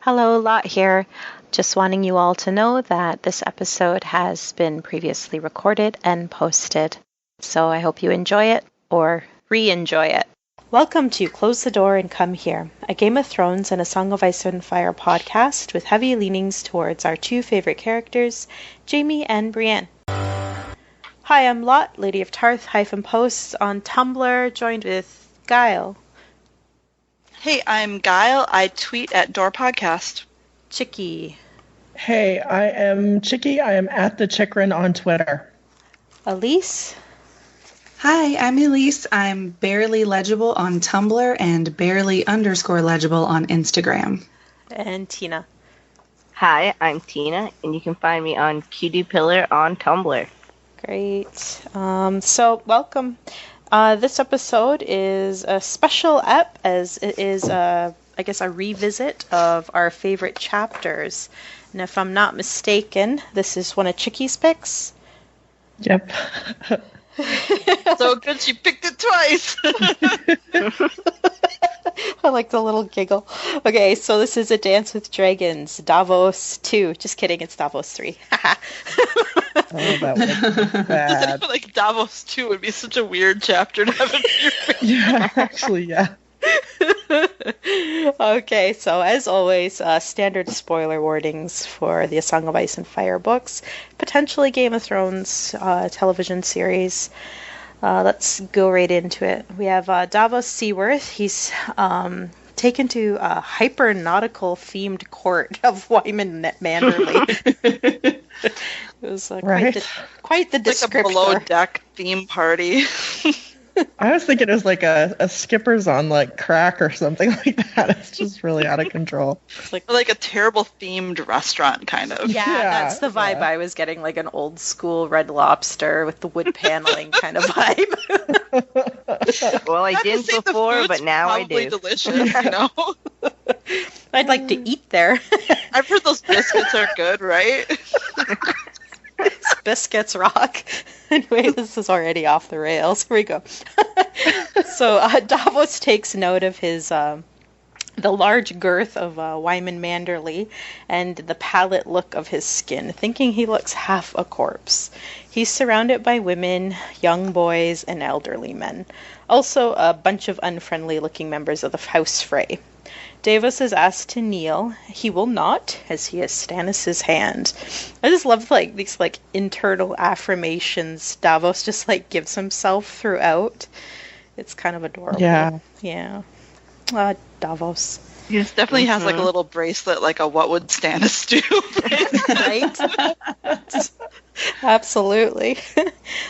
Hello, Lot here. Just wanting you all to know that this episode has been previously recorded and posted. So I hope you enjoy it or re-enjoy it. Welcome to Close the Door and Come Here, a Game of Thrones and a Song of Ice and Fire podcast with heavy leanings towards our two favorite characters, Jaime and Brienne. Hi, I'm Lot, Lady of Tarth -posts on Tumblr, joined with Guile. Hey, I'm Guile. I tweet at Door Podcast. Chicky. Hey, I am Chicky. I am at the Chikrin on Twitter. Elise. Hi, I'm Elise. I'm barely legible on Tumblr and barely_legible on Instagram. And Tina. Hi, I'm Tina, and you can find me on Cutie Pillar on Tumblr. Great. So, welcome. This episode is a special ep, as it is, a revisit of our favorite chapters. And if I'm not mistaken, this is one of Chicky's picks. Yep. So good she picked it twice. I like the little giggle. Okay, so this is A Dance with Dragons, Davos II. Just kidding, it's Davos III. Oh, that would be bad. Like Davos 2 would be such a weird chapter to have in your face. Yeah, actually, yeah. Okay, so as always, standard spoiler warnings for the A Song of Ice and Fire books, potentially Game of Thrones television series. Let's go right into it. We have Davos Seaworth. He's taken to a hyper-nautical themed court of Wylla Manderly. It was quite the descriptor. Like a below-deck theme party. I was thinking it was like a skipper's on like crack or something like that. It's just really out of control. It's like a terrible themed restaurant, kind of. Yeah, that's the vibe I was getting, like an old school Red Lobster with the wood paneling kind of vibe. Well, I didn't before, but now I do. Probably delicious, you know? I'd like to eat there. I've heard those biscuits are good, right? Biscuits rock. Anyway, this is already off the rails. Here we go. So Davos takes note of his the large girth of Wyman Manderly and the pallid look of his skin, thinking he looks half a corpse. He's surrounded by women, young boys, and elderly men. Also, a bunch of unfriendly-looking members of the House Frey. Davos is asked to kneel. He will not, as he has Stannis' hand. I just love these internal affirmations Davos just gives himself throughout. It's kind of adorable. Yeah. Davos. He definitely has a little bracelet, like a "What would Stannis do?" Right? Absolutely.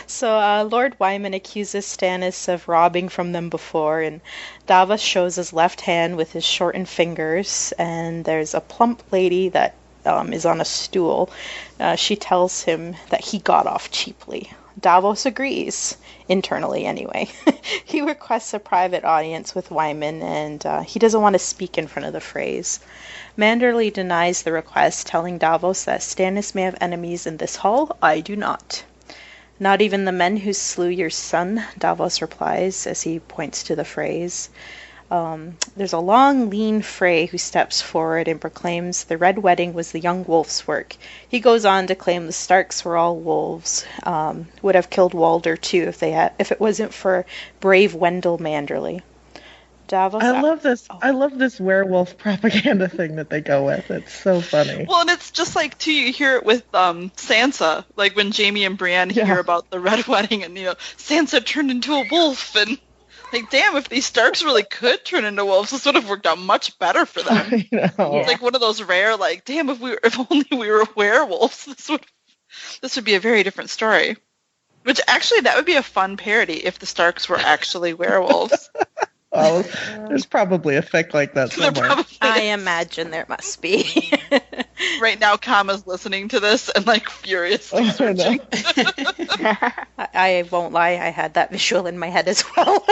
So Lord Wyman accuses Stannis of robbing from them before, and Davos shows his left hand with his shortened fingers, and there's a plump lady that is on a stool. She tells him that he got off cheaply. Davos agrees, internally anyway. He requests a private audience with Wyman, and he doesn't want to speak in front of the Freys. Manderly denies the request, telling Davos that Stannis may have enemies in this hall. I do not. Not even the men who slew your son, Davos replies, as he points to the Freys. There's a long, lean Frey who steps forward and proclaims the Red Wedding was the young wolf's work. He goes on to claim the Starks were all wolves, would have killed Walder too if it wasn't for brave Wendell Manderly. Davos. I love this werewolf propaganda thing that they go with. It's so funny. Well, and it's just too, you hear it with Sansa, like when Jaime and Brienne hear about the Red Wedding, and Sansa turned into a wolf, and damn, if these Starks really could turn into wolves, this would have worked out much better for them. I know. It's like one of those rare, damn, if only we were werewolves, this would be a very different story. Which actually, that would be a fun parody if the Starks were actually werewolves. Oh, there's probably a fic like that somewhere. I imagine there must be. Right now, Kama's listening to this and furiously searching. I won't lie, I had that visual in my head as well.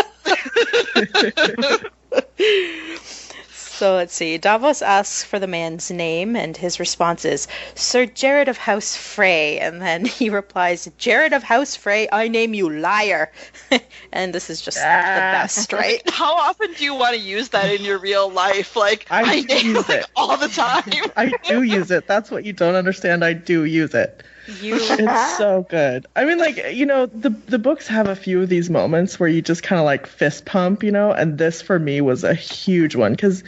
So let's see. Davos asks for the man's name, and his response is, Sir Jared of House Frey. And then he replies, Jared of House Frey, I name you liar. And this is just the best, right? How often do you want to use that in your real life? Like, I do use it all the time. I do use it. That's what you don't understand. I do use it. It's so good. I mean, like, the books have a few of these moments where you just kind of like fist pump, and this for me was a huge one because,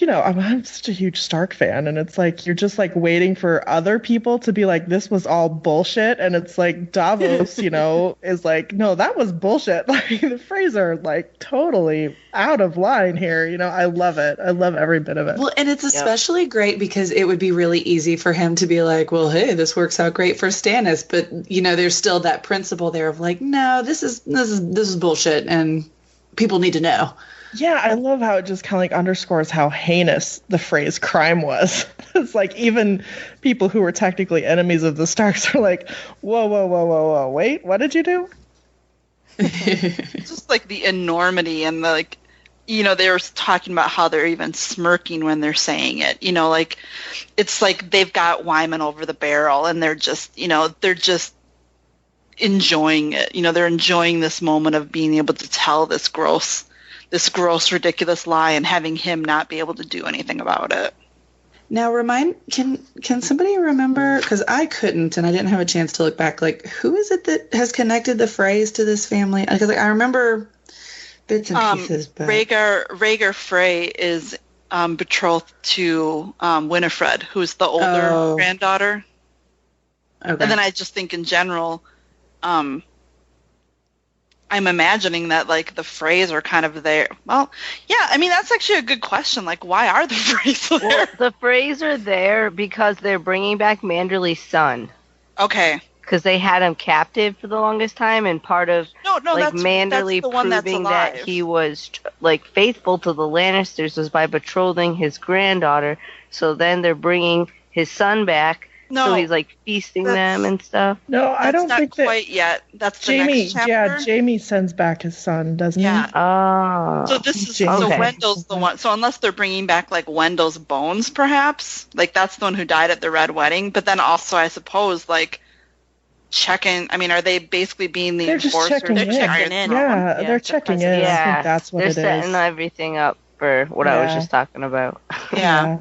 I'm such a huge Stark fan, and it's like you're just like waiting for other people to be like, this was all bullshit, and it's like Davos, is like, no, that was bullshit. Like the Freys are like totally out of line here. I love it. I love every bit of it. Well, and it's especially great because it would be really easy for him to be like, well, hey, this works out great for Stannis, but there's still that principle there of like, no, this is bullshit, and people need to know. Yeah, I love how it just kind of like underscores how heinous the Frey's crime was. It's like even people who were technically enemies of the Starks are like, whoa, wait, what did you do? It's just like the enormity and the, like, they were talking about how they're even smirking when they're saying it. Like it's like they've got Wyman over the barrel and they're just enjoying it. They're enjoying this moment of being able to tell this gross, ridiculous lie and having him not be able to do anything about it. Now, can somebody remember, because I couldn't and I didn't have a chance to look back, like, who is it that has connected the Freys to this family? Because I remember bits and pieces. But Rhaegar Frey is betrothed to Winifred, who's the older granddaughter. Okay. And then I just think in general, I'm imagining that, like, the Freys are kind of there. Well, yeah, I mean, that's actually a good question. Like, why are the Freys there? Well, the Freys are there because they're bringing back Manderly's son. Okay. Because they had him captive for the longest time, and part of Manderly proving that he was like faithful to the Lannisters was by betrothing his granddaughter. So then they're bringing his son back. No, so he's like feasting them and stuff. No, I don't think that quite yet. That's the Jaime. Next chapter. Yeah, Jaime sends back his son, doesn't he? Oh. So this is so Wendell's the one. So unless they're bringing back like Wendell's bones, perhaps, like that's the one who died at the Red Wedding. But then also, I suppose, like checking. I mean, are they basically being the enforcer? They're checking in. Yeah, they're checking in. Yeah, I think that's what it is. They're setting everything up for what I was just talking about. Yeah.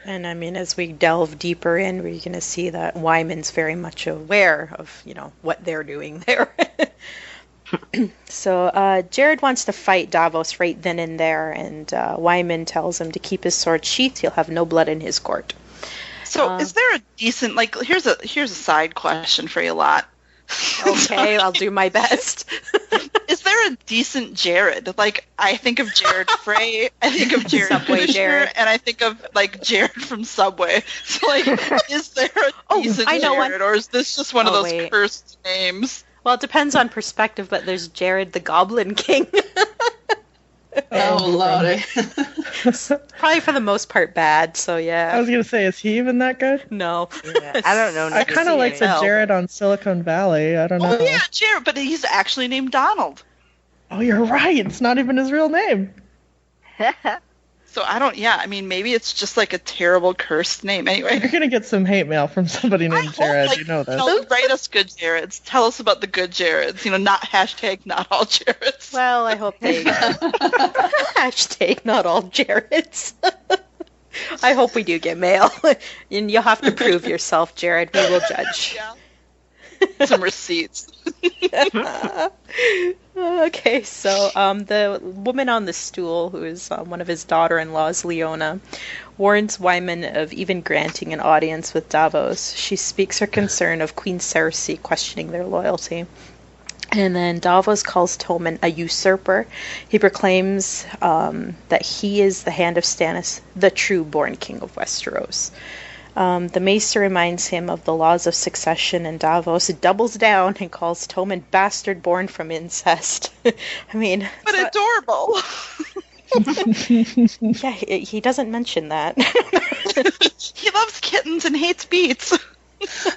And I mean, as we delve deeper in, we're going to see that Wyman's very much aware of, what they're doing there. So Jared wants to fight Davos right then and there, and Wyman tells him to keep his sword sheathed. He'll have no blood in his court. So is there a decent, like, here's a side question for you lot. Okay, I'll do my best. Is there a decent Jared? Like, I think of Jared Frey, I think of Jared Subway Jared, and I think of like Jared from Subway. So, like, is there a decent Jared, or is this just one of those cursed names? Well, it depends on perspective, but there's Jared the Goblin King. Oh, Lordy. Probably for the most part bad, so yeah. I was going to say, is he even that good? No. Yeah, I don't know. I kind of like the Jared on Silicon Valley. I don't know. Oh, yeah, Jared, but he's actually named Donald. Oh, you're right. It's not even his real name. So I mean, maybe it's just like a terrible cursed name. Anyway. You're going to get some hate mail from somebody named Jared. You know that. Write us good Jareds. Tell us about the good Jareds. Not hashtag not all Jareds. Well, I hope they... hashtag not all Jareds. I hope we do get mail. And you'll have to prove yourself, Jared. We will judge. Yeah. Some receipts. Okay, so the woman on the stool, who is one of his daughter-in-laws, Leona, warns Wyman of even granting an audience with Davos. She speaks her concern of Queen Cersei questioning their loyalty. And then Davos calls Tommen a usurper. He proclaims that he is the hand of Stannis, the true born king of Westeros. The Maester reminds him of the laws of succession, and Davos doubles down and calls Tommen bastard born from incest. I mean... But adorable! Yeah, he doesn't mention that. He loves kittens and hates beets.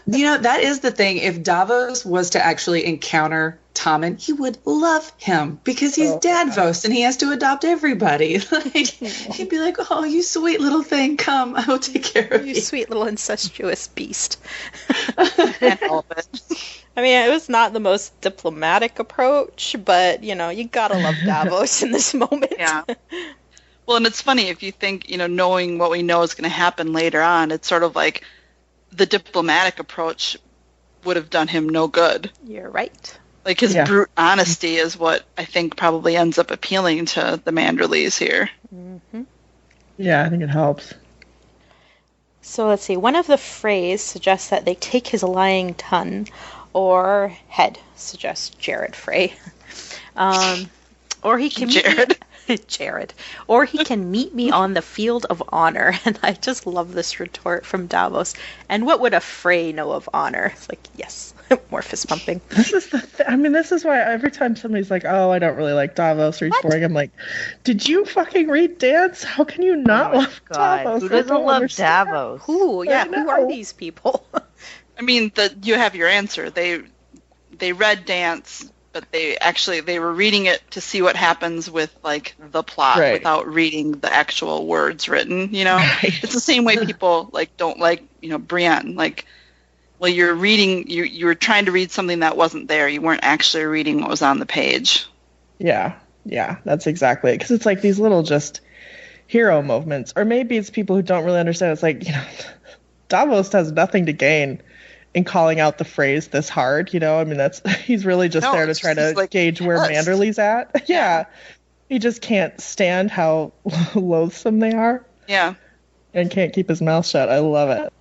That is the thing. If Davos was to actually encounter Tommen, he would love him because he's Davos and he has to adopt everybody. Like, he'd be like, oh, you sweet little thing, come, I will take care of you. You sweet little incestuous beast. Can't help it. I mean, it was not the most diplomatic approach, but, you know, you gotta love Davos in this moment. Yeah. Well, and it's funny, if you think, you know, knowing what we know is going to happen later on, it's sort of like the diplomatic approach would have done him no good. You're right. Like, his brute honesty is what I think probably ends up appealing to the Manderlys here. Mm-hmm. Yeah, I think it helps. So let's see. One of the Freys suggests that they take his lying tongue, or head, suggests Jared Frey. Or he can Jared. Or he can meet me on the field of honor. And I just love this retort from Davos. And what would a Frey know of honor? It's like, yes. More fist pumping. This is this is why every time somebody's like, oh, I don't really like Davos or he's boring, I'm like, did you fucking read Dance? How can you not love Davos? Who doesn't love Davos? Who? Yeah, who are these people? I mean, you have your answer. They read Dance, but they were reading it to see what happens with, like, the plot without reading the actual words written, you know? Right. It's the same way people, like, don't like, you know, Brienne. Like, well, you're reading, you were trying to read something that wasn't there. You weren't actually reading what was on the page. Yeah, that's exactly it. Because it's like these little just hero moments. Or maybe it's people who don't really understand. It's like, you know, Davos has nothing to gain in calling out the phrase this hard, you know? I mean, he's really just there to try to like, like where Manderly's at. Yeah. He just can't stand how loathsome they are. Yeah. And can't keep his mouth shut. I love it.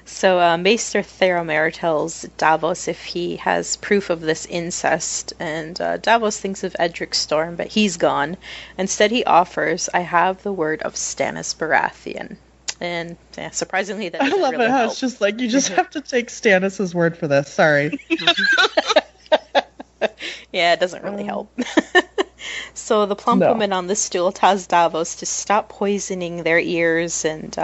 So Maester Theromer tells Davos if he has proof of this incest, and Davos thinks of Edric Storm, but he's gone. Instead he offers, I have the word of Stannis Baratheon. And surprisingly that doesn't I love really it how help. It's just like, you just have to take Stannis' word for this. Sorry. Yeah, it doesn't really help. So the plump woman on the stool tells Davos to stop poisoning their ears, and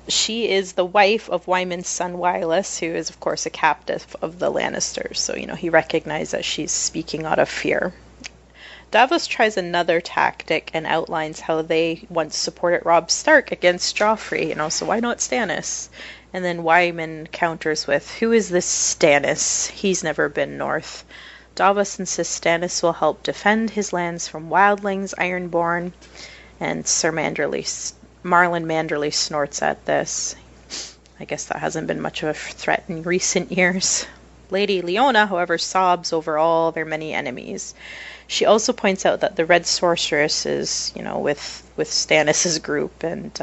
she is the wife of Wyman's son Wylas, who is, of course, a captive of the Lannisters. So, you know, he recognizes that she's speaking out of fear. Davos tries another tactic and outlines how they once supported Robb Stark against Joffrey, you know, so why not Stannis? And then Wyman counters with, who is this Stannis? He's never been north. Davos insists Stannis will help defend his lands from wildlings, Ironborn, and Marlon Manderly snorts at this. I guess that hasn't been much of a threat in recent years. Lady Leona, however, sobs over all their many enemies. She also points out that the Red Sorceress is, you know, with Stannis' group, and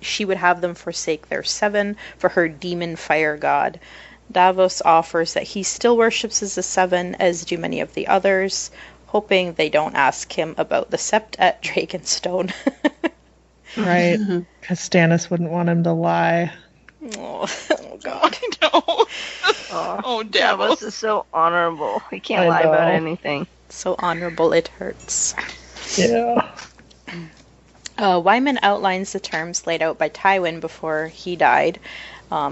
she would have them forsake their seven for her demon fire god. Davos offers that he still worships as the seven, as do many of the others, hoping they don't ask him about the Sept at Dragonstone. Right, because Stannis wouldn't want him to lie. Oh God. I know. Oh, Davos is so honorable. He can't lie about anything. So honorable it hurts. Yeah. Wyman outlines the terms laid out by Tywin before he died.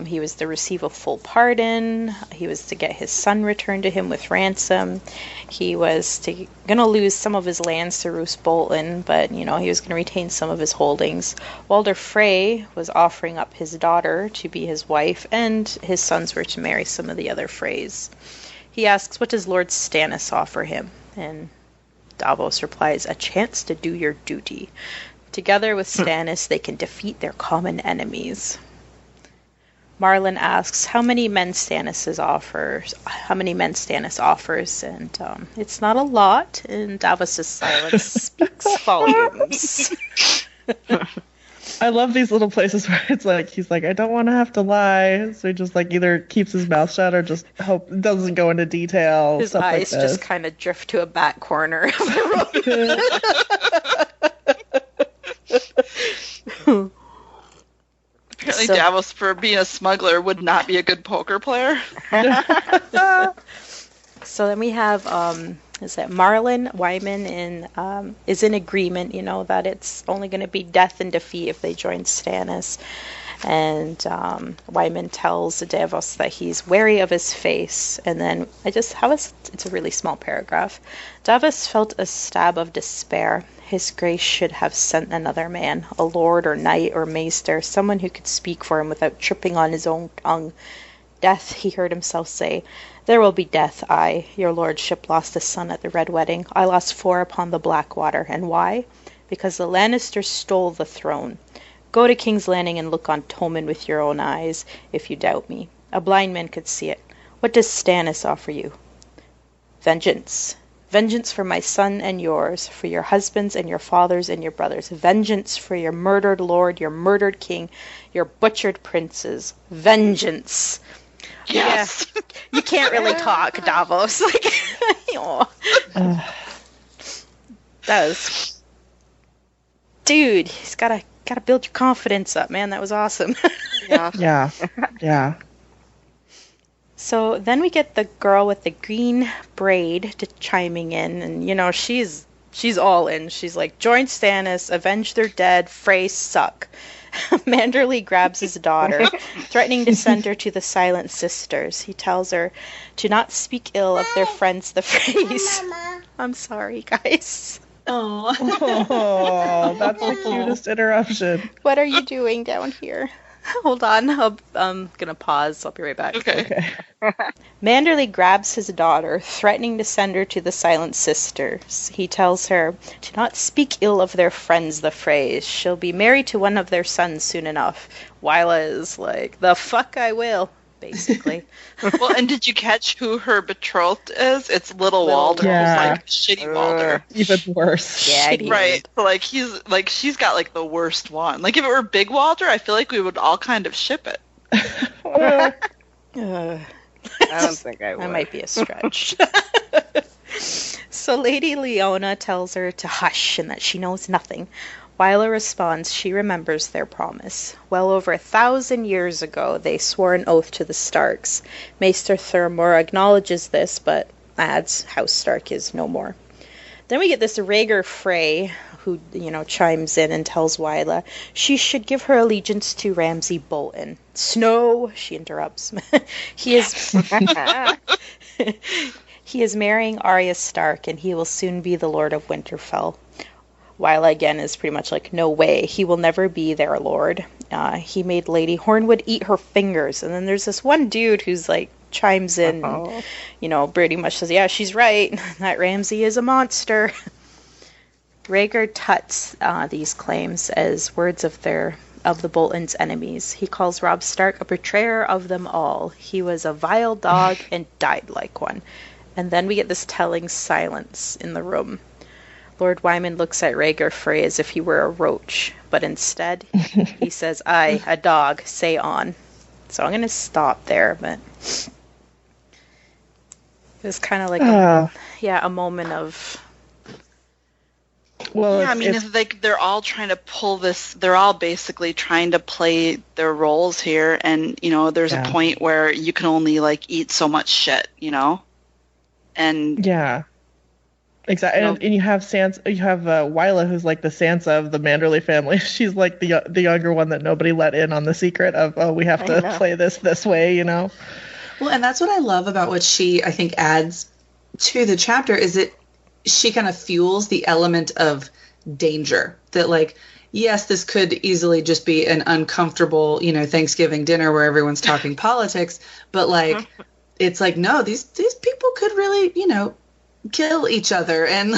He was to receive a full pardon. He was to get his son returned to him with ransom. He was gonna lose some of his lands to Roose Bolton, but you know he was gonna retain some of his holdings. Walder Frey was offering up his daughter to be his wife, and his sons were to marry some of the other Freys. He asks, "What does Lord Stannis offer him?" And Davos replies, "A chance to do your duty. Together with Stannis, they can defeat their common enemies." Marlon asks how many men Stannis offers, and it's not a lot, and Davos' silence speaks volumes. I love these little places where it's like, he's like, I don't want to have to lie, so he just like either keeps his mouth shut or just doesn't go into detail. His eyes like just kind of drift to a back corner of the room. Apparently Davos, for being a smuggler, would not be a good poker player. So then we have, Marlon, Wyman, and is in agreement, you know, that it's only going to be death and defeat if they join Stannis. And Wyman tells Davos that he's wary of his face. And then it's a really small paragraph. Davos felt a stab of despair. His grace should have sent another man, a lord or knight or maester, someone who could speak for him without tripping on his own tongue. Death, he heard himself say. There will be death, aye. Your lordship lost a son at the Red Wedding. I lost 4 upon the Blackwater. And why? Because the Lannisters stole the throne. Go to King's Landing and look on Tommen with your own eyes, if you doubt me. A blind man could see it. What does Stannis offer you? Vengeance. Vengeance for my son and yours, for your husbands and your fathers and your brothers. Vengeance for your murdered lord, your murdered king, your butchered princes. Vengeance. Yes. Yeah, you can't really talk, Davos. That was... Dude, he's gotta build your confidence up, man. That was awesome. Yeah. So then we get the girl with the green braid chiming in, and she's all in. She's like, join Stannis, avenge their dead, Frey suck. Manderly grabs his daughter, threatening to send her to the Silent Sisters. He tells her to not speak ill of their friends, the Freys. I'm sorry, guys. Oh, that's the cutest interruption. What are you doing down here? Hold on, I'm gonna pause. I'll be right back. Okay. Manderly grabs his daughter, threatening to send her to the Silent Sisters. He tells her to not speak ill of their friends, the Freys. She'll be married to one of their sons soon enough. Wylla is like, the fuck I will, basically. Well, and did you catch who her betrothed is? It's Little Walder. Yeah. Like shitty Walder. Even worse. Yeah, right. So she's got the worst one. Like if it were Big Walder, I feel like we would all kind of ship it. I don't think I would. That might be a stretch. So Lady Leona tells her to hush and that she knows nothing. Wylla responds she remembers their promise. Well over 1,000 years ago, they swore an oath to the Starks. Maester Thermore acknowledges this, but adds House Stark is no more. Then we get this Rhaegar Frey, who, chimes in and tells Wylla she should give her allegiance to Ramsay Bolton. Snow, she interrupts. He is marrying Arya Stark, and he will soon be the Lord of Winterfell. Wylla again is pretty much like, no way, he will never be their lord. He made Lady Hornwood eat her fingers. And then there's this one dude who's chimes in, pretty much says, yeah, she's right, that Ramsay is a monster. Rhaegar tuts these claims as words of the Bolton's enemies. He calls Robb Stark a betrayer of them all. He was a vile dog and died like one. And then we get this telling silence in the room. Lord Wyman looks at Rhaegar Frey as if he were a roach, but instead he says, "Aye, a dog, say on." So I'm going to stop there, but it was kind of like a moment of... Well, yeah, it's like they're all trying to pull this, they're all basically trying to play their roles here, and, there's a point where you can only, eat so much shit, And... Yeah. Exactly, and you have Sansa. You have Wylla, who's like the Sansa of the Manderly family. She's like the younger one that nobody let in on the secret of. We have to play this way, Well, and that's what I love about what she, I think, adds to the chapter is that she kind of fuels the element of danger. That yes, this could easily just be an uncomfortable, Thanksgiving dinner where everyone's talking politics, but it's no, these people could really, kill each other, and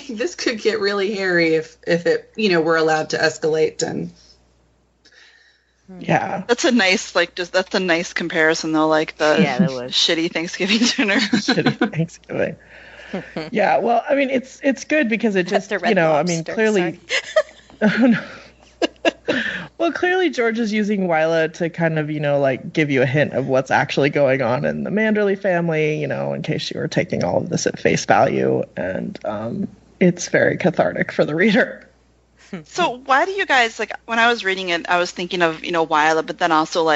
this could get really hairy if it we're allowed to escalate. And that's a nice that's a nice comparison though, the shitty Thanksgiving dinner. Shitty Thanksgiving. Yeah, well, I mean it's good because it just Red Lobster, clearly oh, no. Well, clearly George is using Wylla to kind of, give you a hint of what's actually going on in the Manderly family, in case you were taking all of this at face value. And it's very cathartic for the reader. So why do you guys, when I was reading it, I was thinking of, Wylla, but then also,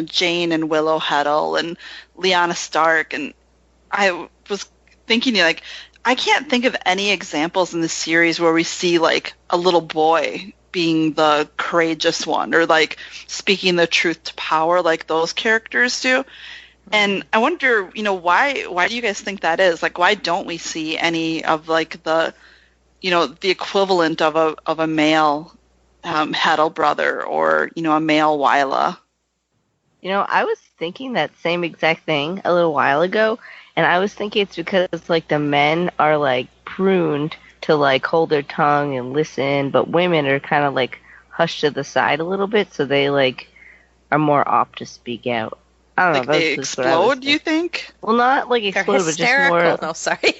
Jane and Willow Heddle and Lyanna Stark. And I was thinking, I can't think of any examples in the series where we see, a little boy being the courageous one, or like speaking the truth to power, like those characters do. And I wonder, why do you guys think that is? Like, why don't we see any of like the equivalent of a male Heddle brother, or a male Wylla? I was thinking that same exact thing a little while ago, and I was thinking it's because like the men are like pruned to like hold their tongue and listen, but women are kind of like hushed to the side a little bit, so they like are more apt to speak out. I don't know. They explode, do you think? Well, not like explode, but just more. No, sorry.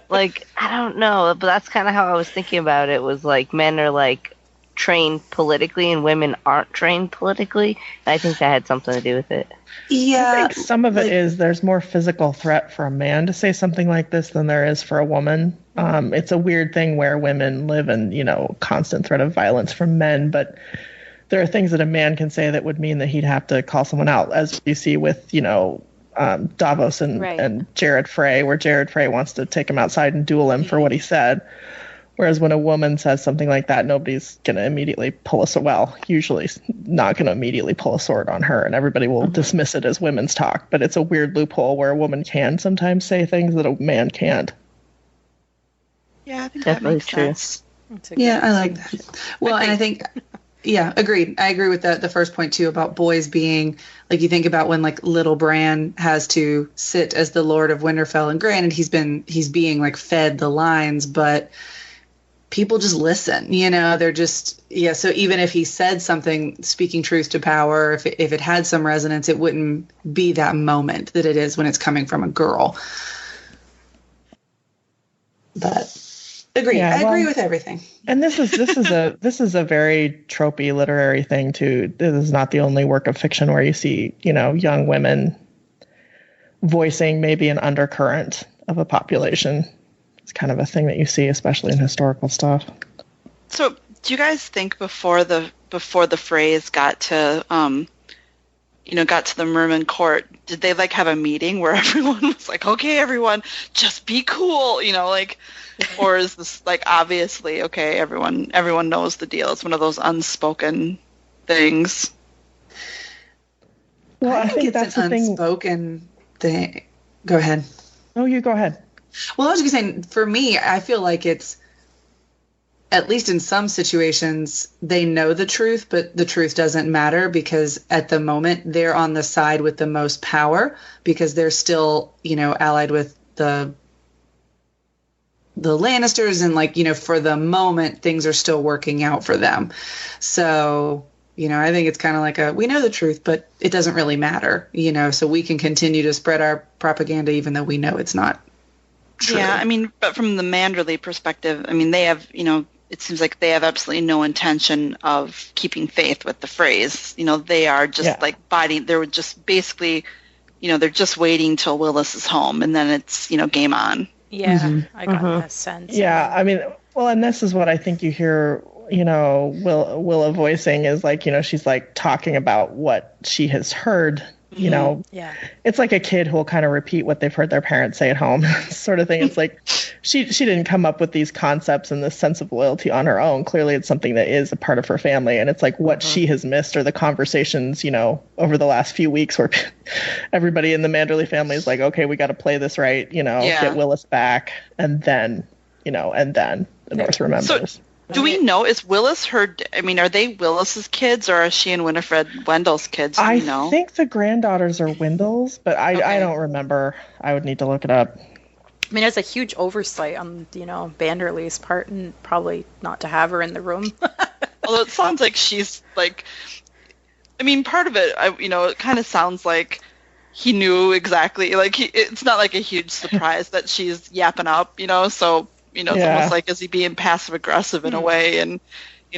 Like, I don't know, but that's kind of how I was thinking about it. Was like men are like trained politically and women aren't trained politically. And I think that had something to do with it. Yeah, I think some of it is there's more physical threat for a man to say something like this than there is for a woman. It's a weird thing where women live in, constant threat of violence from men, but there are things that a man can say that would mean that he'd have to call someone out, as you see with, Davos and Jared Frey, where Jared Frey wants to take him outside and duel him for what he said. Whereas when a woman says something like that, nobody's going to immediately usually not going to immediately pull a sword on her, and everybody will dismiss it as women's talk. But it's a weird loophole where a woman can sometimes say things that a man can't. Yeah, I think definitely that makes sense. Yeah, I like that. Well, and I think, yeah, agreed. I agree with the first point too about boys being, like, you think about when like little Bran has to sit as the Lord of Winterfell, and granted he's being like fed the lines, but people just listen, they're just, so even if he said something speaking truth to power, if it had some resonance, it wouldn't be that moment that it is when it's coming from a girl. But agree. Yeah, I agree with everything. And this is a very tropey literary thing too. This is not the only work of fiction where you see, young women voicing maybe an undercurrent of a population. It's kind of a thing that you see, especially in historical stuff. So, do you guys think before the phrase got to the Merman Court, did they like have a meeting where everyone was like, okay, everyone, just be cool, or is this like obviously okay? Everyone knows the deal. It's one of those unspoken things. Well, I think it's that's an the unspoken thing. Go ahead. Oh, you go ahead. Well, I was just saying, for me, I feel like it's, at least in some situations, they know the truth, but the truth doesn't matter because at the moment they're on the side with the most power because they're still, allied with the Lannisters, and for the moment things are still working out for them. So, I think it's kind of like we know the truth, but it doesn't really matter, so we can continue to spread our propaganda even though we know it's not true. Yeah, but from the Manderly perspective, they have, it seems like they have absolutely no intention of keeping faith with the phrase. They are just they're just basically, they're just waiting till Willis is home, and then it's, game on. Yeah, I got that sense. Yeah, and this is what I think you hear, Willa voicing is like, she's like talking about what she has heard. It's like a kid who will kind of repeat what they've heard their parents say at home, sort of thing. It's like she didn't come up with these concepts and this sense of loyalty on her own. Clearly, it's something that is a part of her family, and it's like what she has missed are the conversations, over the last few weeks where everybody in the Manderly family is like, okay, we got to play this right, get Willis back, and then the North remembers. So, do we know, is Willis her, are they Willis's kids, or is she and Winifred Wendell's kids? Do we know? I think the granddaughters are Wendell's, but I don't remember. I would need to look it up. There's a huge oversight on, Banderly's part, and probably not to have her in the room. Although it sounds like she's, like, part of it, it kind of sounds like he knew exactly, like, it's not like a huge surprise that she's yapping up, so... it's almost like, is he being passive-aggressive in a way? And,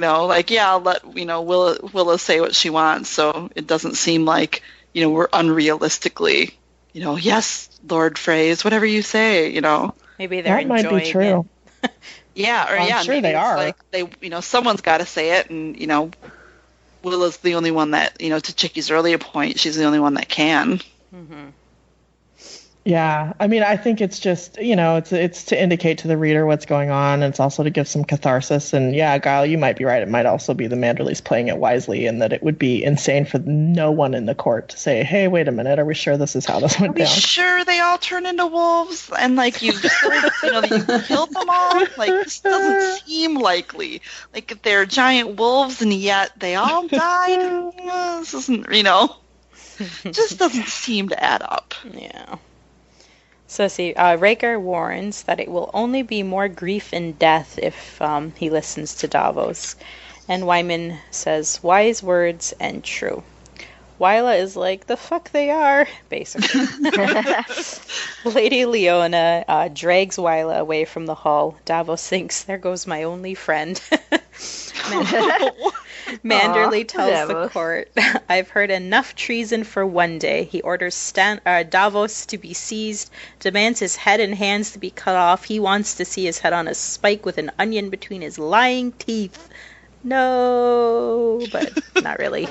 I'll let, Willa say what she wants, so it doesn't seem like, we're unrealistically, yes, Lord Frey's, whatever you say, Maybe they're that might be true. It. I'm sure they are. Like they, someone's got to say it, and, Willa's the only one that, to Chickie's earlier point, she's the only one that can. Mm-hmm. Yeah, I mean, I think it's just, it's to indicate to the reader what's going on, and it's also to give some catharsis. And yeah, Guile, you might be right. It might also be the Manderlys playing it wisely, and that it would be insane for no one in the court to say, "Hey, wait a minute, are we sure this is how this went down? Are we sure they all turn into wolves and like you killed them all? Like this doesn't seem likely. Like if they're giant wolves and yet they all died, this isn't, just doesn't seem to add up. Yeah. So see, Rhaegar warns that it will only be more grief and death if he listens to Davos. And Wyman says, wise words and true. Wylla is like, the fuck they are, basically. Lady Leona drags Wylla away from the hall. Davos thinks, there goes my only friend. Manderly tells the court, I've heard enough treason for one day. He orders Davos to be seized, demands his head and hands to be cut off. He wants to see his head on a spike with an onion between his lying teeth. No, but not really.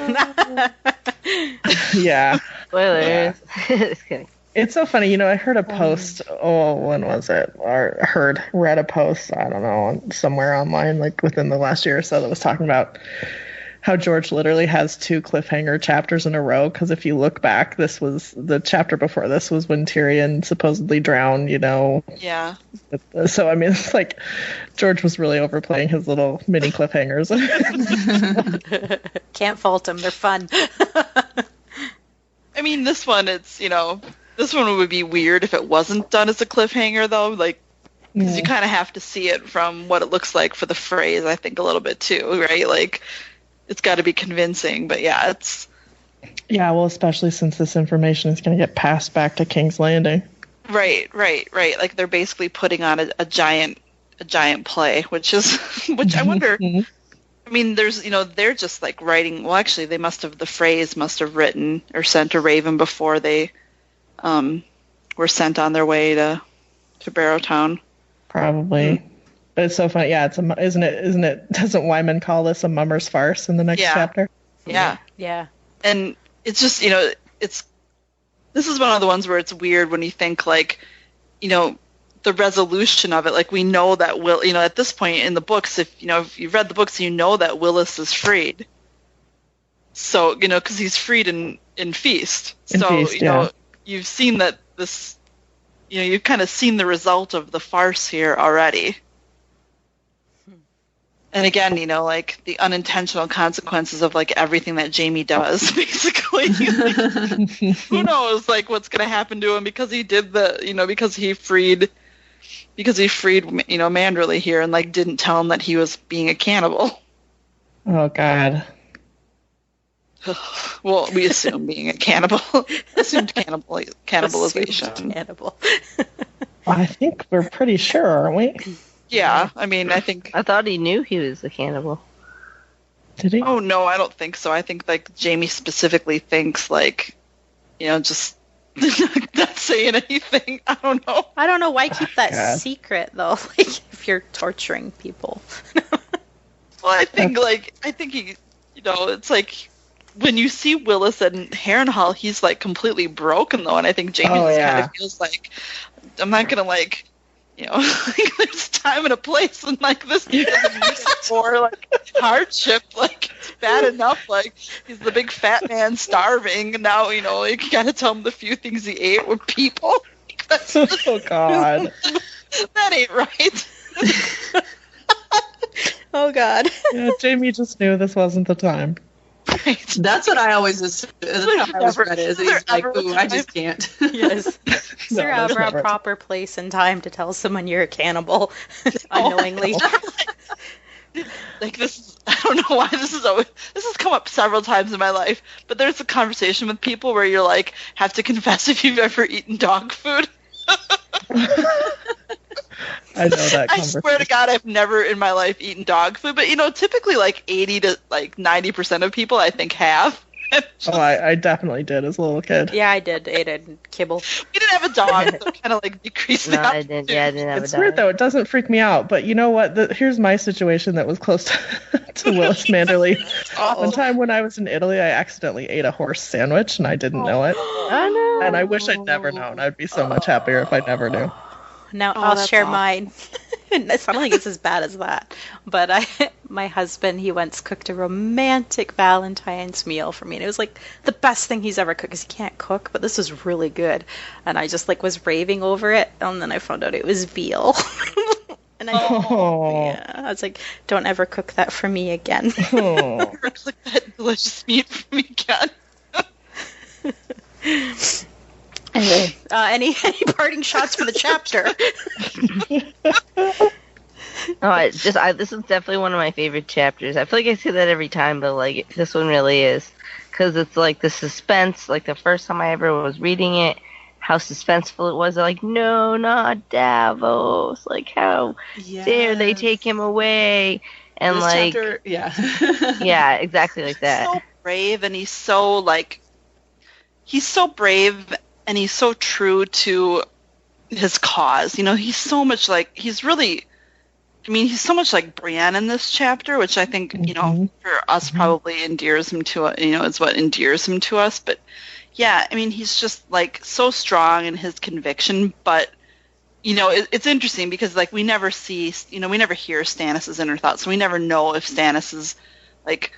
Yeah. Spoilers. Yeah. It's so funny, I heard a post, when was it? Or read a post, I don't know, somewhere online, like within the last year or so, that was talking about how George literally has 2 cliffhanger chapters in a row, because if you look back, the chapter before this was when Tyrion supposedly drowned, Yeah. So, I mean, it's like George was really overplaying his little mini cliffhangers. Can't fault him, they're fun. I mean, this one, this one would be weird if it wasn't done as a cliffhanger, though, like, because you kind of have to see it from what it looks like for the phrase, I think, a little bit, too, right? Like, it's got to be convincing, but yeah, it's... Yeah, well, especially since this information is going to get passed back to King's Landing. Right. Like, they're basically putting on a giant play, which I wonder... I mean, they're just, like, writing... Well, actually, the phrase must have written or sent to Raven before they... were sent on their way to Barrowtown. Probably. But it's so funny. Yeah, isn't it? Doesn't Wyman call this a mummer's farce in the next chapter? Yeah. Yeah. And it's just, this is one of the ones where it's weird when you think, like, the resolution of it. Like, we know that at this point in the books, if you've read the books, you know that Willis is freed. So, because he's freed in Feast. You've seen that this, you've kind of seen the result of the farce here already. And again, like the unintentional consequences of like everything that Jaime does, basically. Who knows, like what's going to happen to him because he did because he freed Manderly here and like didn't tell him that he was being a cannibal. Oh God. Well, we assume being a cannibal. Assumed cannibalization. Assumed cannibal. I think we're pretty sure, aren't we? Yeah, I mean, I thought he knew he was a cannibal. Did he? Oh, no, I don't think so. I think, like, Jaime specifically thinks, like, just not saying anything. I don't know. I don't know. Why keep that secret, though? Like, if you're torturing people. Well, I think he, it's like, when you see Willis and Harrenhal, he's, like, completely broken, though, and I think Jaime kind of feels like, I'm not going to, like, there's time and a place, and like this for like hardship, like it's bad enough. Like he's the big fat man starving, and now you gotta tell him the few things he ate were people. Oh God, that ain't right. Oh God. Yeah, Jaime just knew this wasn't the time. Right. That's what I always assume. That's how I always read it. He's like, ooh, I just can't. Yes. Is there ever a proper place and time to tell someone you're a cannibal unknowingly? Like this, I don't know why this has come up several times in my life, but there's a conversation with people where you're like, have to confess if you've ever eaten dog food. I know that. I swear to God, I've never in my life eaten dog food, but typically like 80 to like 90% of people I think have. I definitely did as a little kid. Yeah, I did. Ate it, kibble. We didn't have a dog, so it kind of like decreased No, that. I didn't. Yeah, I didn't have It's a dog. weird though. It doesn't freak me out. But you know what? Here's my situation that was close to Wylla Manderly. One time when I was in Italy, I accidentally ate a horse sandwich and I didn't know it. Oh, no. And I wish I'd never known. I'd be so much happier if I never knew. Now I'll share awful. mine. I don't think it's as bad as that. But my husband, he once cooked a romantic Valentine's meal for me. And it was like the best thing he's ever cooked because he can't cook, but this was really good. And I just like was raving over it. And then I found out it was veal. And I was like, don't ever cook that for me again. Never cook that delicious meat for me again. Anyway, any parting shots for the chapter? This is definitely one of my favorite chapters. I feel like I say that every time, but like this one really is, because it's like the suspense. Like the first time I ever was reading it, how suspenseful it was. Like, no, not Davos. Like, how dare they take him away? And this like, chapter, yeah, yeah, exactly like that. So brave, and he's so brave. And he's so true to his cause. You know, he's so much like, he's so much like Brienne in this chapter, which I think, you know, for us probably endears him to, is what endears him to us. But yeah, I mean, he's just like so strong in his conviction. But, you know, it's interesting because like we never hear Stannis' inner thoughts. So we never know if Stannis is like,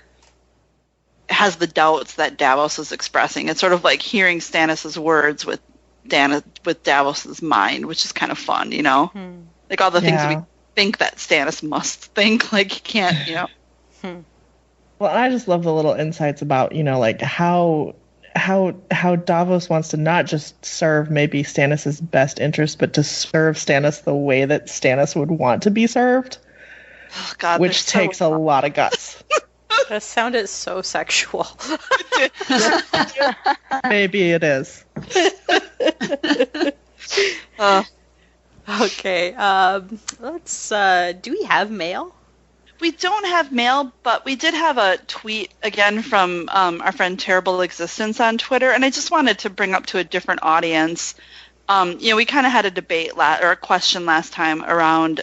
has the doubts that Davos is expressing. It's sort of like hearing Stannis' words with Davos' mind, which is kind of fun, you know? Like all the things that we think that Stannis must think, like he can't, you know? Well, I just love the little insights about, you know, like how Davos wants to not just serve maybe Stannis' best interest, but to serve Stannis the way that Stannis would want to be served. Oh, God, which takes a lot of guts. That sounded so sexual. Maybe it is. Okay. Let's. Do we have mail? We don't have mail, but we did have a tweet again from our friend Terrible Existence on Twitter, and I just wanted to bring up to a different audience. You know, we kind of had a debate or a question last time around,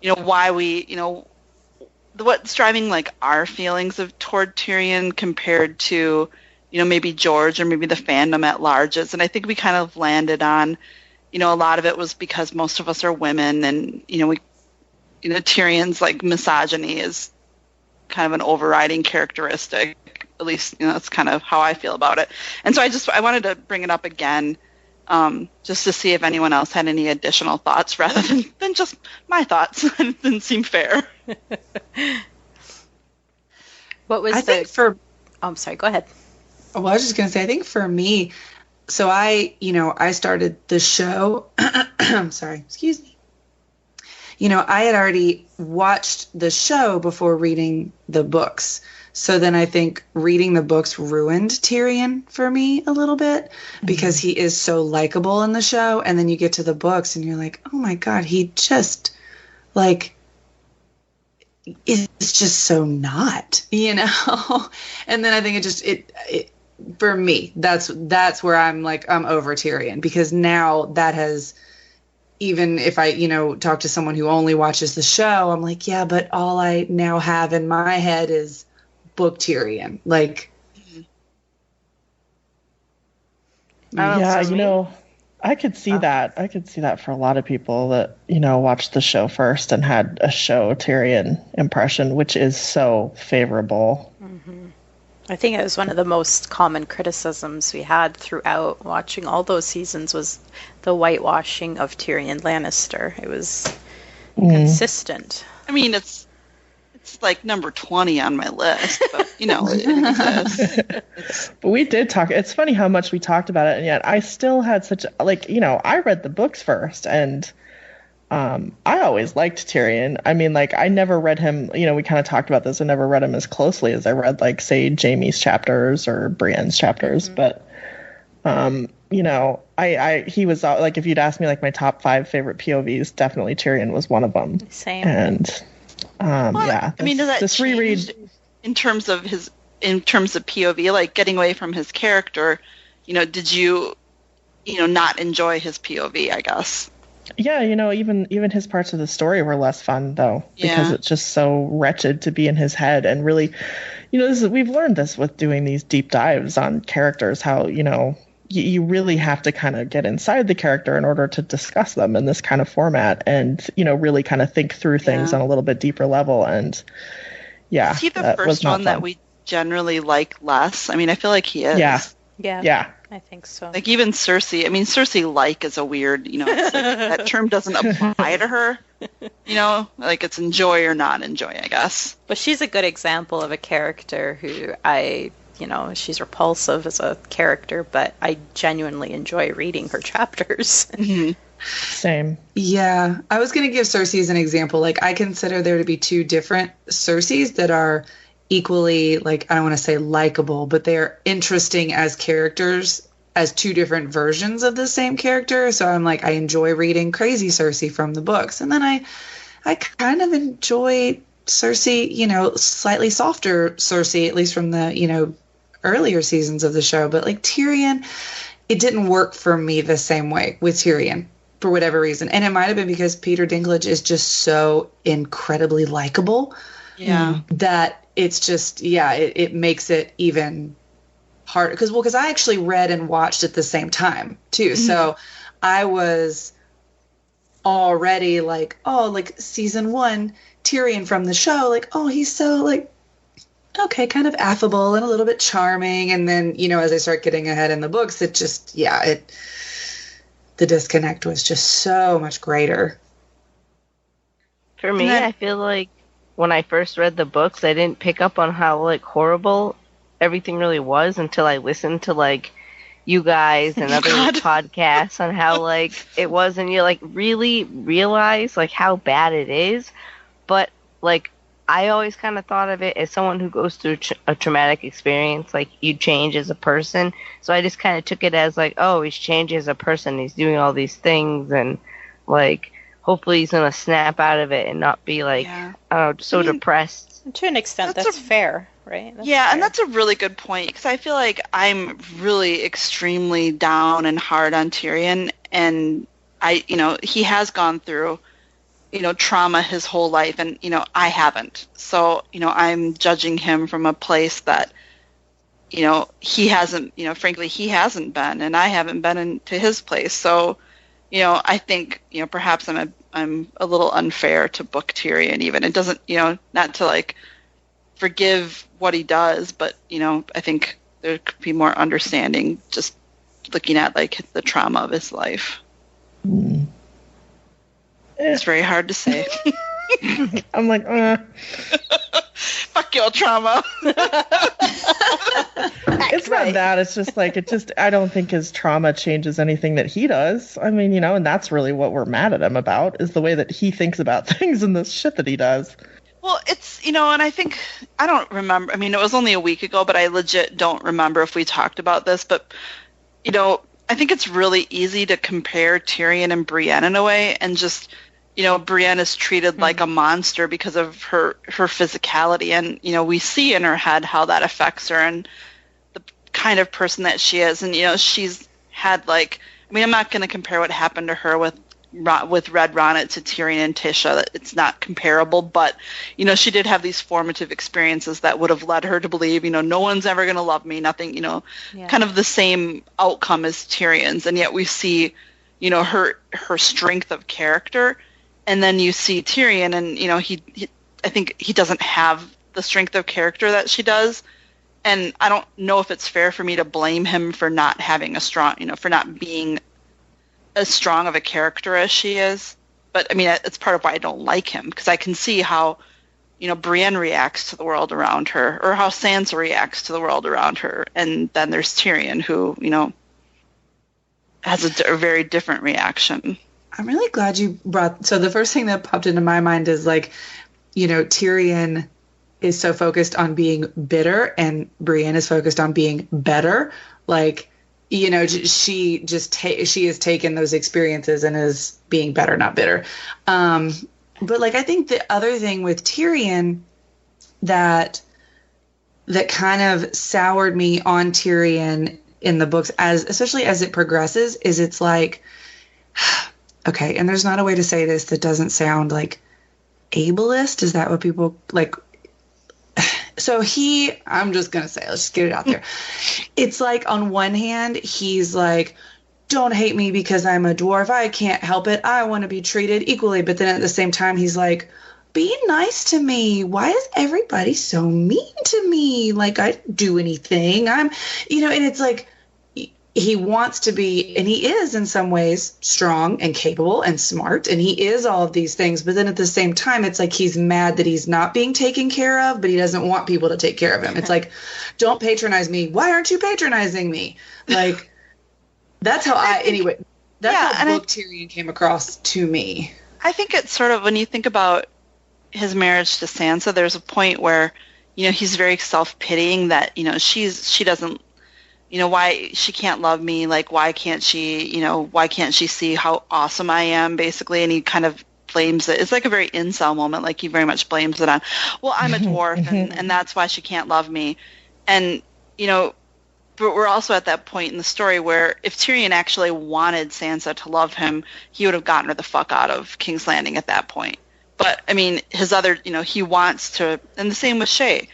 you know, why we, you know, what's driving like our feelings toward Tyrion compared to, you know, maybe George or maybe the fandom at large is. And I think we kind of landed on, you know, a lot of it was because most of us are women, and Tyrion's like misogyny is kind of an overriding characteristic. At least, you know, that's kind of how I feel about it. And so I wanted to bring it up again, just to see if anyone else had any additional thoughts rather than just my thoughts. It didn't seem fair. What was I'm sorry, go ahead. Well, I was just going to say, I think for me, so I started the show. I'm sorry, excuse me. You know, I had already watched the show before reading the books. So then I think reading the books ruined Tyrion for me a little bit because he is so likable in the show. And then you get to the books and you're like, oh my God, he just like is just so not, you know? And then I think it for me, that's where I'm like, I'm over Tyrion, because now that has, even if I, you know, talk to someone who only watches the show, I'm like, yeah, but all I now have in my head is book Tyrion. Like, yeah, you know, I could see that. I could see that for a lot of people that, you know, watched the show first and had a show Tyrion impression, which is so favorable. Mm-hmm. I think it was one of the most common criticisms we had throughout watching all those seasons was the whitewashing of Tyrion Lannister. It was consistent. I mean, it's like number 20 on my list, but, you know, it exists. But we did talk. It's funny how much we talked about it, and yet I still had such, like, you know, I read the books first, and I always liked Tyrion. I mean, like, I never read him, you know, we kind of talked about this. I never read him as closely as I read, like, say, Jaime's chapters or Brienne's chapters. But, you know, he was, like, if you'd asked me, like, my top 5 favorite POVs, definitely Tyrion was one of them. Same. And, yeah. I mean, does that change in terms of his in terms of POV, like getting away from his character, did you, not enjoy his POV, I guess? Yeah, even his parts of the story were less fun though, because it's just so wretched to be in his head. And really, we've learned this with doing these deep dives on characters, how, you really have to kind of get inside the character in order to discuss them in this kind of format and, really kind of think through things on a little bit deeper level. And is he the first one that we generally like less? I mean, I feel like he is. Yeah. I think so. Like even Cersei, Cersei like is a weird, it's like that term doesn't apply to her, like it's enjoy or not enjoy, I guess. But she's a good example of a character who she's repulsive as a character, but I genuinely enjoy reading her chapters. Mm-hmm. Same. Yeah. I was going to give Cersei as an example. Like, I consider there to be two different Cerseis that are equally, like, I don't want to say likable, but they're interesting as characters, as two different versions of the same character. So I'm like, I enjoy reading Crazy Cersei from the books. And then I kind of enjoy Cersei, slightly softer Cersei, at least from the, earlier seasons of the show. But like Tyrion, it didn't work for me the same way with Tyrion for whatever reason. And it might have been because Peter Dinklage is just so incredibly likable. Yeah. That it's just, it makes it even harder. Because I actually read and watched at the same time too. Mm-hmm. So I was already like, oh, like season 1 Tyrion from the show, like, oh, he's so like, okay, kind of affable and a little bit charming. And then, as I start getting ahead in the books, it just, the disconnect was just so much greater. For me, I feel like when I first read the books, I didn't pick up on how, like, horrible everything really was until I listened to, like, you guys and other podcasts on how, like, it was. And you, like, really realize, like, how bad it is. But, like, I always kind of thought of it as someone who goes through a traumatic experience, like, you change as a person. So I just kind of took it as, like, oh, he's changed as a person. He's doing all these things, and, like, hopefully he's going to snap out of it and not be, like, so depressed. To an extent, that's fair, right? That's fair. And that's a really good point, because I feel like I'm really extremely down and hard on Tyrion, and he has gone through trauma his whole life, and I haven't. So I'm judging him from a place that he hasn't, frankly he hasn't been, and I haven't been into his place. So I think perhaps I'm a little unfair to book Tyrion. Even it doesn't, not to like forgive what he does, but I think there could be more understanding just looking at like the trauma of his life. Mm. It's very hard to say. I'm like, fuck your trauma. It's not that. It's just like, I don't think his trauma changes anything that he does. I mean, and that's really what we're mad at him about, is the way that he thinks about things and the shit that he does. Well, it's, and I think, I don't remember, it was only a week ago, but I legit don't remember if we talked about this, but, I think it's really easy to compare Tyrion and Brienne in a way, and just, Brienne is treated like a monster because of her physicality, and, we see in her head how that affects her and the kind of person that she is. And, she's had like, I'm not going to compare what happened to her with Red Ronnet to Tyrion and Tisha. It's not comparable, but, she did have these formative experiences that would have led her to believe, no one's ever going to love me, nothing, kind of the same outcome as Tyrion's. And yet we see, her strength of character. And then you see Tyrion, and he I think he doesn't have the strength of character that she does, and I don't know if it's fair for me to blame him for not having a strong, for not being as strong of a character as she is. But it's part of why I don't like him, because I can see how Brienne reacts to the world around her, or how Sansa reacts to the world around her, and then there's Tyrion, who has a very different reaction. I'm really glad you brought... So the first thing that popped into my mind is like, Tyrion is so focused on being bitter and Brienne is focused on being better. Like, she has taken those experiences and is being better, not bitter. But like, I think the other thing with Tyrion that that kind of soured me on Tyrion in the books, especially as it progresses, is it's like, okay, and there's not a way to say this that doesn't sound like ableist. Is that what people like? So I'm just going to say, let's just get it out there. It's like, on one hand, he's like, don't hate me because I'm a dwarf. I can't help it. I want to be treated equally. But then at the same time, he's like, be nice to me. Why is everybody so mean to me? Like, I didn't do anything. And it's like, he wants to be, and he is in some ways strong and capable and smart, and he is all of these things. But then at the same time, it's like he's mad that he's not being taken care of, but he doesn't want people to take care of him. It's like, don't patronize me. Why aren't you patronizing me? Like, that's how that's how book Tyrion came across to me. I think it's sort of, when you think about his marriage to Sansa, there's a point where, he's very self-pitying that, she doesn't, why she can't love me, like, why can't she see how awesome I am, basically, and he kind of blames it. It's like a very incel moment, like he very much blames it on, well, I'm a dwarf, and that's why she can't love me. And, but we're also at that point in the story where if Tyrion actually wanted Sansa to love him, he would have gotten her the fuck out of King's Landing at that point. But, I mean, his other, he wants to, and the same with Shae.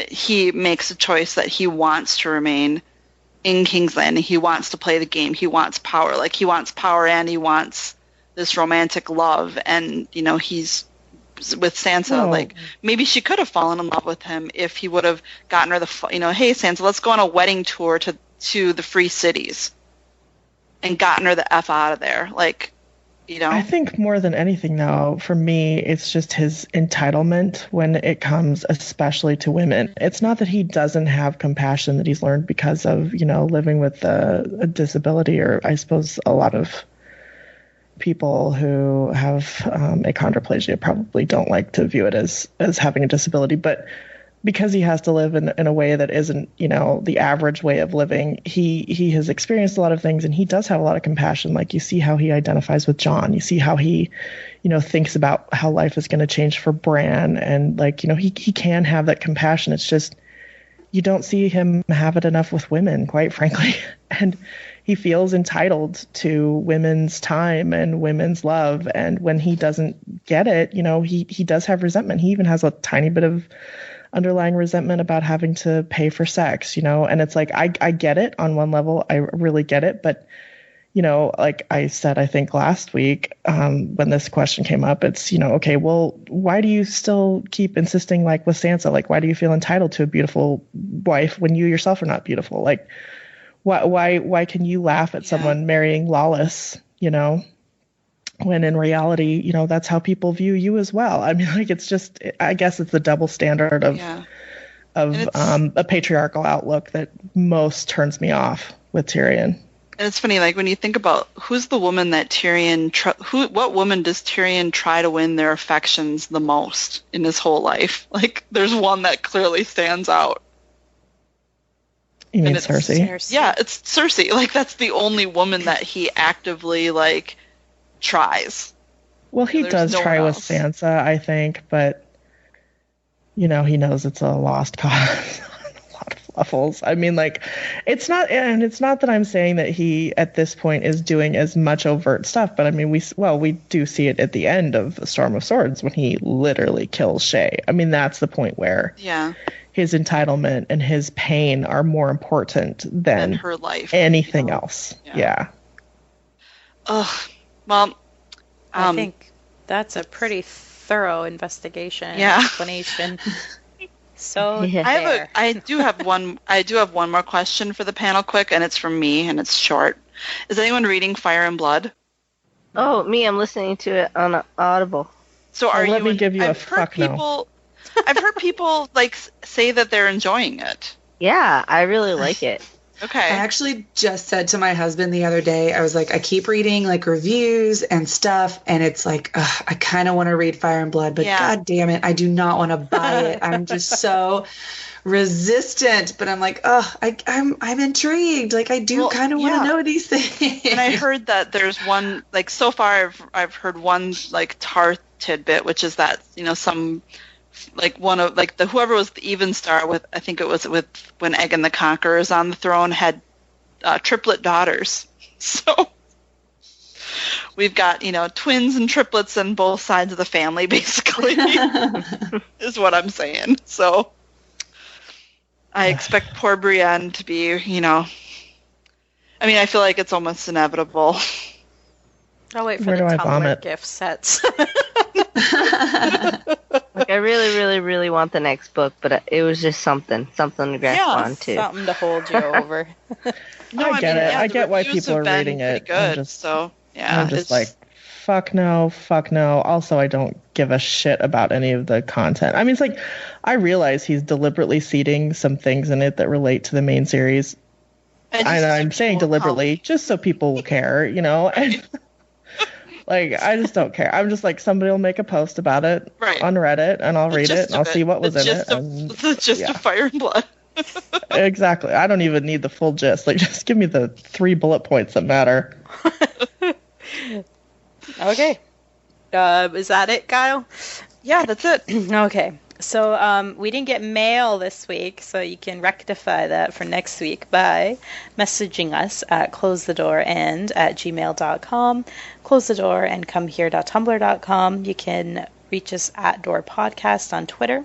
He makes a choice that he wants to remain in King's Landing. He wants to play the game. He wants power. Like, he wants power and he wants this romantic love. And, he's with Sansa, like, maybe she could have fallen in love with him if he would have gotten her hey, Sansa, let's go on a wedding tour to the free cities, and gotten her the F out of there. Like, I think more than anything, though, for me, it's just his entitlement when it comes especially to women. It's not that he doesn't have compassion that he's learned because of, living with a disability, or I suppose a lot of people who have achondroplasia probably don't like to view it as having a disability, but because he has to live in a way that isn't, the average way of living, he has experienced a lot of things, and he does have a lot of compassion. Like, you see how he identifies with Jon. You see how he, thinks about how life is going to change for Bran, and like, he can have that compassion. It's just, you don't see him have it enough with women, quite frankly. And he feels entitled to women's time and women's love. And when he doesn't get it, he does have resentment. He even has a tiny bit of underlying resentment about having to pay for sex, and it's like, I get it on one level. I really get it. But, like I said, I think last week, when this question came up, it's, okay, well, why do you still keep insisting, like with Sansa, like, why do you feel entitled to a beautiful wife when you yourself are not beautiful? Like, why can you laugh at someone marrying Lawless, when in reality, that's how people view you as well. I mean, like, it's just, I guess it's the double standard of a patriarchal outlook that most turns me off with Tyrion. And it's funny, like, when you think about who's the woman that Tyrion, what woman does Tyrion try to win their affections the most in his whole life? Like, there's one that clearly stands out. You mean Cersei? Yeah, it's Cersei. Like, that's the only woman that he actively, like, tries. Well, he does try with Sansa, I think, but he knows it's a lost cause on a lot of levels. I mean, like, it's not that I'm saying that he at this point is doing as much overt stuff, but I mean, we do see it at the end of The Storm of Swords when he literally kills Shae. I mean, that's the point where his entitlement and his pain are more important than her life, anything else. Yeah. Ugh. Well, I think that's a pretty thorough investigation explanation. So I do have one more question for the panel, quick, and it's from me, and it's short. Is anyone reading Fire and Blood? Oh, me! I'm listening to it on Audible. So let me give you a fuck no. I've heard people like say that they're enjoying it. Yeah, I really like it. Okay. I actually just said to my husband the other day, I was like, I keep reading like reviews and stuff, and it's like, I kind of want to read Fire and Blood, but God damn it, I do not want to buy it. I'm just so resistant, but I'm like, I'm intrigued. Like, I do kind of want to know these things. And I heard that there's one, like, so far I've heard one like tar tidbit, which is that some like one of like the whoever was the even star with, I think it was with when Aegon the Conqueror is on the throne, had triplet daughters. So we've got, twins and triplets on both sides of the family, basically, is what I'm saying. So I expect poor Brienne to be, I feel like it's almost inevitable. I'll wait for the Tumblr gift sets. Like, I really, really, really want the next book, but it was just something to grasp on to. Something to hold you over. No, I get it. I get why people are reading it. Good, I'm just like, fuck no. Also, I don't give a shit about any of the content. I mean, it's like, I realize he's deliberately seeding some things in it that relate to the main series. And I'm saying deliberately, just so people will care, And like, I just don't care. I'm just like, somebody will make a post about it on Reddit, and I'll read it, and I'll see what was in it. The gist of Fire and Blood. Exactly. I don't even need the full gist. Like, just give me the 3 bullet points that matter. Okay. Is that it, Kyle? Yeah, that's it. Okay. So we didn't get mail this week, so you can rectify that for next week by messaging us at closethedoorand@gmail.com, closethedoorandcomehere.tumblr.com. You can reach us at Door Podcast on Twitter.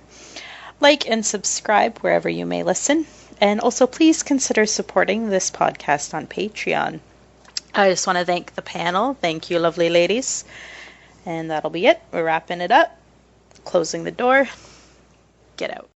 Like and subscribe wherever you may listen. And also please consider supporting this podcast on Patreon. I just want to thank the panel. Thank you, lovely ladies. And that'll be it. We're wrapping it up. Closing the door. Get out.